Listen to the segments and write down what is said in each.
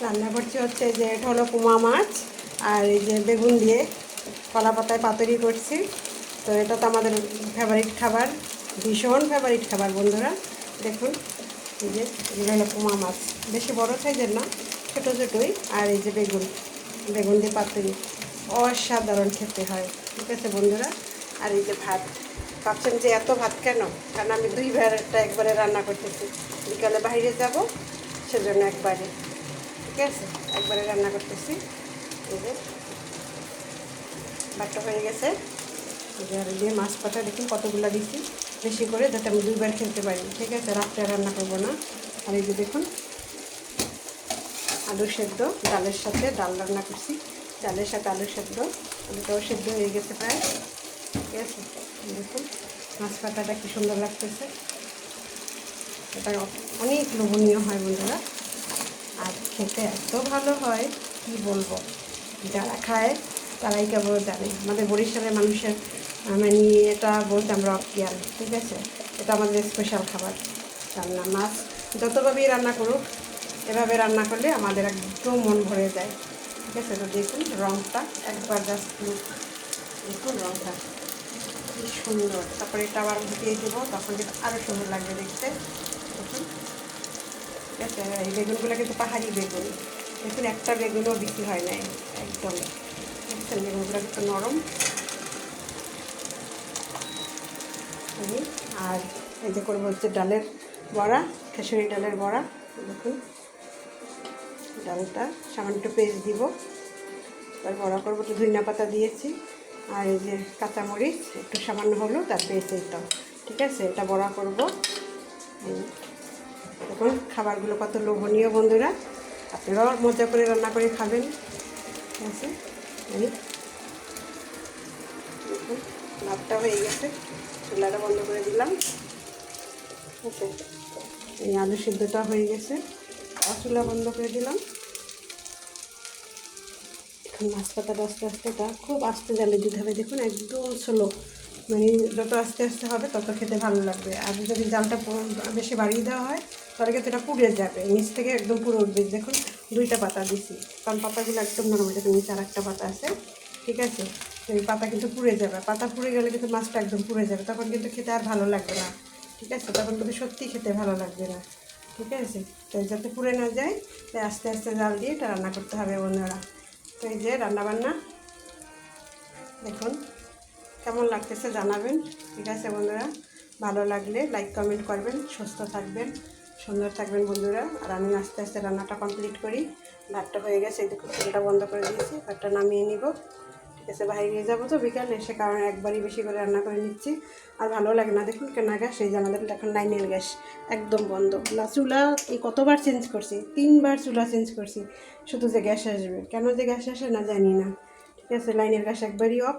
রান্না করছি হচ্ছে যে এটা হলো পুমা মাছ আর এই যে বেগুন দিয়ে কলা পাতায় পাতুরি করছি। তো এটা তো আমাদের ফেভারিট খাবার, ভীষণ ফেভারিট খাবার বন্ধুরা। দেখুন এই যে এগুলো হলো পুমা মাছ, বেশি বড় সাইজের না, ছোটো ছোটোই। আর এই যে বেগুন, বেগুন দিয়ে পাতুরি অসাধারণ খেতে হয়, ঠিক আছে বন্ধুরা। আর এই যে ভাত, ভাবছেন যে এত ভাত কেন? কারণ আমি দুইবারটা একবারে রান্না করতেছি, বিকালে বাইরে যাব সেজন্য একবারে, ঠিক আছে, একবারে রান্না করতেছি। এই যে ভাতটা হয়ে গেছে, আর দিয়ে মাছ পাতা দেখুন কতগুলো দিচ্ছি, বেশি করে, যাতে আমি দুইবার খেতে পারি, ঠিক আছে, রাত্রে রান্না করব না। আর এই যে দেখুন আলু সেদ্ধ, ডালের সাথে ডাল রান্না করছি, ডালের সাথে আলু সেদ্ধ, আলুটাও সেদ্ধ হয়ে গেছে প্রায়, ঠিক আছে। দেখুন মাছ পাতাটা কী সুন্দর লাগতেছে, এটা অনেক লোভনীয় হয় বন্ধুরা, আর খেতে এত ভালো হয় কি বলবো। যারা খায় তারাই কেবল জানে। আমাদের বরিশালের মানুষের মানে এটা বলতে আমরা অজ্ঞান, ঠিক আছে। এটা আমাদের স্পেশাল খাবার। রান্না মাছ যতভাবেই রান্না করুক, এভাবে রান্না করলে আমাদের একদম মন ভরে যায়, ঠিক আছে। তো দেখুন রঙটা একবার জাস্ট দেখুন, রঙটা কি সুন্দর। তারপরে এটা আবার দিয়ে দেবো, তখন কিন্তু আরও সুন্দর লাগবে দেখতে। দেখুন, ঠিক আছে। এই বেগুনগুলো কিন্তু পাহাড়ি বেগুন, দেখুন একটা বেগুনও বিক্রি হয় নাই একদম, দেখছেন বেগুনগুলো কিন্তু নরম। আর এই যে করবো হচ্ছে ডালের বড়া, খেসুরি ডালের বড়া। দেখুন ডালটা সামান্য একটু পেস্ট দিব, তার বড়া করবো, একটু ধনিয়া পাতা দিয়েছি, আর এই যে কাঁচামরিচ একটু সামান্য হলো তার পেস্ট দিতাম, ঠিক আছে। এটা বড়া করবো। দেখুন খাবারগুলো কত লোভনীয় বন্ধুরা, আপনারাও মজা করে রান্না করে খাবেন, ঠিক আছে। দেখুন ভাতটা হয়ে গেছে, চুলাটা বন্ধ করে দিলাম, ঠিক আছে। এই আলু সিদ্ধটা হয়ে গেছে, চুলা বন্ধ করে দিলাম। এখন মাছ পাতাটা আস্তে আস্তে, খুব আস্তে জ্বালিয়ে দিতে হবে, দেখুন একদম স্লো, মানে যত আস্তে আস্তে হবে তত খেতে ভালো লাগবে। আর যদি জালটা বেশি বাড়িয়ে দেওয়া হয় তাহলে কিন্তু এটা পুড়ে যাবে, নিচ থেকে একদম পুরো উঠবে। দেখুন দুইটা পাতা দিছি, কারণ পাতাগুলো একদম নরম, দেখুন নিচে আর একটা পাতা আছে, ঠিক আছে। তো এই পাতা কিন্তু পুড়ে যাবে, পাতা পুড়ে গেলে কিন্তু মাছটা একদম পুড়ে যাবে, তখন কিন্তু খেতে আর ভালো লাগবে না, ঠিক আছে। তখন কিন্তু সত্যি খেতে ভালো লাগবে না, ঠিক আছে। তো যাতে পুড়ে না যায় তাই আস্তে আস্তে জাল দিয়ে এটা রান্না করতে হবে বন্ধুরা। তো এই যে রান্নাবান্না দেখুন কেমন লাগতেছে জানাবেন, ঠিক আছে বন্ধুরা। ভালো লাগলে লাইক কমেন্ট করবেন, সুস্থ থাকবেন, সুন্দর থাকবেন বন্ধুরা। আর আমি আস্তে আস্তে রান্নাটা কমপ্লিট করি। ভাতটা হয়ে গেছে, এই দেখুন চুলটা বন্ধ করে দিয়েছি, ভাতটা নামিয়ে নিব, ঠিক আছে। বাইরে নিয়ে যাবো তো বিকালে, সে কারণে একবারই বেশি করে রান্না করে নিচ্ছি। আর ভালো লাগে না, দেখুন কেনা গ্যাস, এই যে আমাদের এখন লাইনের গ্যাস একদম বন্ধ। চুলা এই কতবার চেঞ্জ করছি, 3বার চুলা চেঞ্জ করছি, শুধু যে গ্যাস আসবে, কেন যে গ্যাস আসে না জানি না, ঠিক আছে। লাইনের গ্যাস একবারই অফ।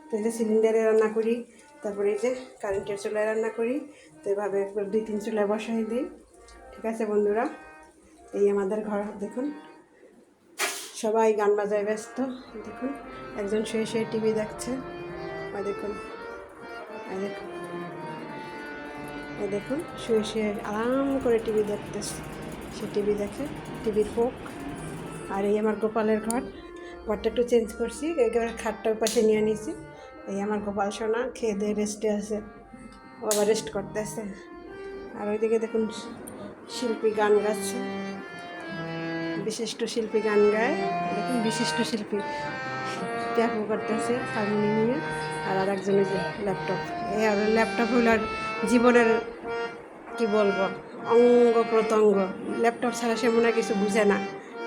তো এই যে সিলিন্ডারে রান্না করি, তারপরে এই যে কারেন্টের চুলায় রান্না করি, তো এভাবে একবার 2-3 চুলায় বসাই দিই, ঠিক আছে বন্ধুরা। এই আমাদের ঘর দেখুন, সবাই গান বাজায় ব্যস্ত, দেখুন একজন শুয়ে শুয়ে টিভি দেখছে, দেখুন, দেখুন, দেখুন শুয়ে শুয়ে আরাম করে টিভি দেখতেছে, সে টিভি দেখে, টিভির ফোক। আর এই আমার গোপালের ঘর, ঘরটা একটু চেঞ্জ করছি, একেবারে খাটটা পাশে নিয়ে নিয়েছি। এই আমার গোপাল সোনা খেয়ে দিয়ে রেস্টে আছে, ও আবার রেস্ট করতেছে। আর ওইদিকে দেখুন শিল্পী গান গাচ্ছে, বিশিষ্ট শিল্পী গান গায়, দেখুন বিশিষ্ট শিল্পী ট্যাপও করতেছে হারমোনিয়ামে। আর একজনের যে ল্যাপটপ, এই আর ল্যাপটপ হলো আর জীবনের কি বলবো অঙ্গ প্রত্যঙ্গ, ল্যাপটপ ছাড়া সে মনে হয় কিছু বুঝে না,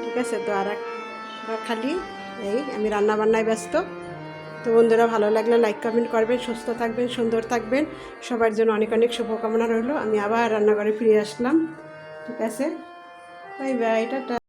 ঠিক আছে। তো আর এক খালি এই আমি রান্নাবান্নায় ব্যস্ত। তো বন্ধুরা ভালো লাগলে লাইক কমেন্ট করবেন, সুস্থ থাকবেন, সুন্দর থাকবেন, সবার জন্য অনেক অনেক শুভকামনা রইল। আমি আবার রান্নাঘরে ফিরে আসলাম, ঠিক আছে। Bye bye, tata.